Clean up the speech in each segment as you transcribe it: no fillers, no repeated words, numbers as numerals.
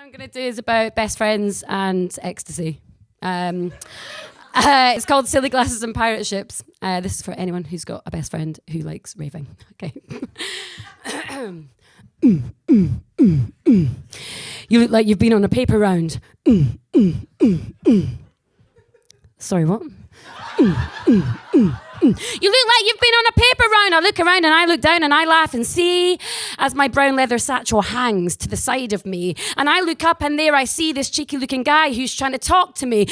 I'm going to do is about best friends and ecstasy. It's called Silly Glasses and Pirate Ships. This is for anyone who's got a best friend who likes raving. Okay. You look like you've been on a paper round. Sorry, what? You look like you've been on a paper round. I look around and I look down and I laugh and see as my brown leather satchel hangs to the side of me. And I look up and there I see this cheeky looking guy who's trying to talk to me.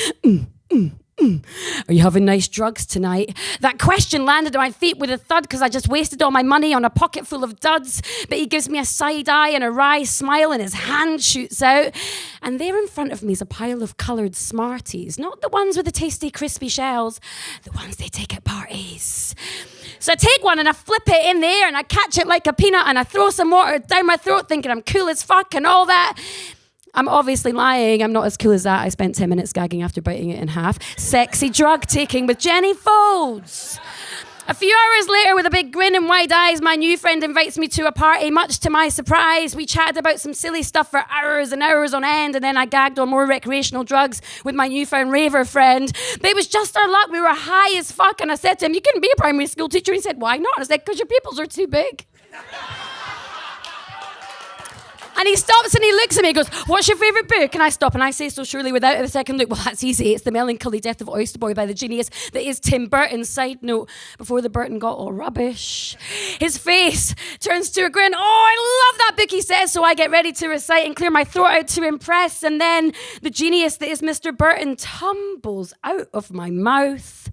Are you having nice drugs tonight? That question landed on my feet with a thud because I just wasted all my money on a pocket full of duds. But he gives me a side eye and a wry smile and his hand shoots out. And there in front of me is a pile of coloured Smarties. Not the ones with the tasty crispy shells, the ones they take at parties. So I take one and I flip it in the air and I catch it like a peanut and I throw some water down my throat thinking I'm cool as fuck and all that. I'm obviously lying. I'm not as cool as that. I spent 10 minutes gagging after biting it in half. Sexy drug taking with Jenny Foulds. A few hours later, with a big grin and wide eyes, my new friend invites me to a party. Much to my surprise, we chatted about some silly stuff for hours and hours on end, and then I gagged on more recreational drugs with my newfound raver friend. But it was just our luck. We were high as fuck, and I said to him, "You couldn't be a primary school teacher." He said, "Why not?" I said, "Because your pupils are too big." And he stops and he looks at me and goes, "What's your favourite book?" And I stop and I say so surely without a second look, "Well, that's easy. It's The Melancholy Death of Oyster Boy by the genius that is Tim Burton." Side note, before the Burton got all rubbish. His face turns to a grin. "Oh, I love that book," he says. So I get ready to recite and clear my throat out to impress. And then the genius that is Mr. Burton tumbles out of my mouth.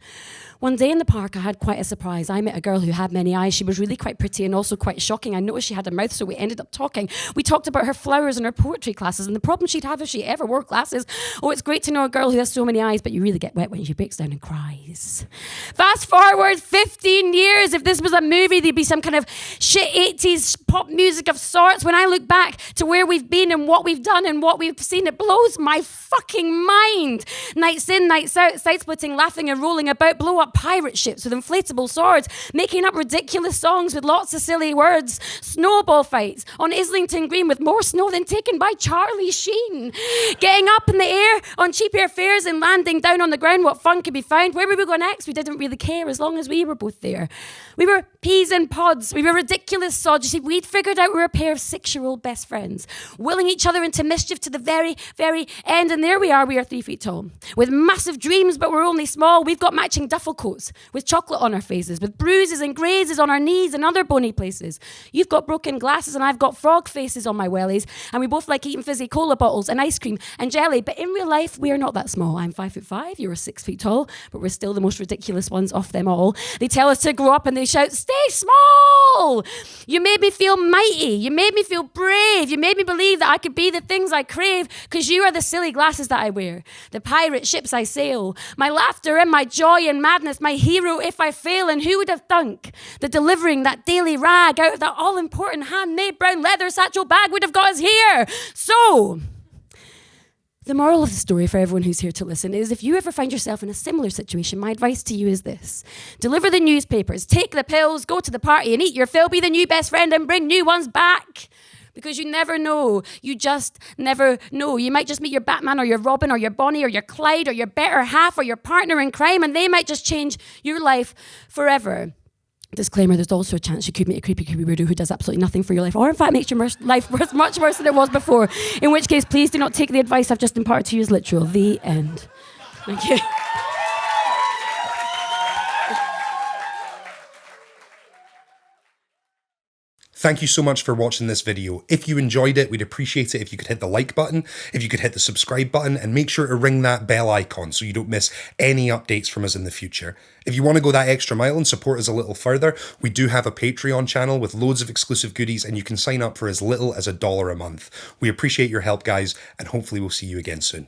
One day in the park, I had quite a surprise. I met a girl who had many eyes. She was really quite pretty and also quite shocking. I noticed she had a mouth, so we ended up talking. We talked about her flowers and her poetry classes and the problem she'd have if she ever wore glasses. Oh, it's great to know a girl who has so many eyes, but you really get wet when she breaks down and cries. Fast forward 15 years. If this was a movie, there'd be some kind of shit 80s pop music of sorts. When I look back to where we've been and what we've done and what we've seen, it blows my fucking mind. Nights in, nights out, side-splitting, laughing and rolling about, blow up pirate ships with inflatable swords, making up ridiculous songs with lots of silly words, snowball fights on Islington Green with more snow than taken by Charlie Sheen, getting up in the air on cheap airfares and landing down on the ground. What fun could be found? Where would we go next? We didn't really care as long as we were both there. We were peas in pods. We were ridiculous sods. You see, we'd figured out we were a pair of 6-year-old best friends, willing each other into mischief to the very, very end. And there we are 3 feet tall, with massive dreams, but we're only small. We've got matching duffel coats with chocolate on our faces, with bruises and grazes on our knees and other bony places. You've got broken glasses and I've got frog faces on my wellies, and we both like eating fizzy cola bottles and ice cream and jelly. But in real life, we are not that small. I'm 5'5", you're 6 feet tall, but we're still the most ridiculous ones of them all. They tell us to grow up and they shout, "Stay small!" You made me feel mighty. You made me feel brave. You made me believe that I could be the things I crave, because you are the silly glasses that I wear, the pirate ships I sail, my laughter and my joy and madness, my hero if I fail. And who would have thunk that delivering that daily rag out of that all-important handmade brown leather satchel bag would have got us here? So, the moral of the story for everyone who's here to listen is, if you ever find yourself in a similar situation, my advice to you is this: deliver the newspapers, take the pills, go to the party and eat your fill, be the new best friend and bring new ones back. Because you never know. You just never know. You might just meet your Batman or your Robin or your Bonnie or your Clyde or your better half or your partner in crime, and they might just change your life forever. Disclaimer, there's also a chance you could meet a creepy weirdo who does absolutely nothing for your life, or in fact makes your life much worse than it was before. In which case, please do not take the advice I've just imparted to you as literal. The end. Thank you. Thank you so much for watching this video. If you enjoyed it, we'd appreciate it if you could hit the like button, if you could hit the subscribe button, and make sure to ring that bell icon so you don't miss any updates from us in the future. If you want to go that extra mile and support us a little further, we do have a Patreon channel with loads of exclusive goodies, and you can sign up for as little as $1 a month. We appreciate your help, guys, and hopefully we'll see you again soon.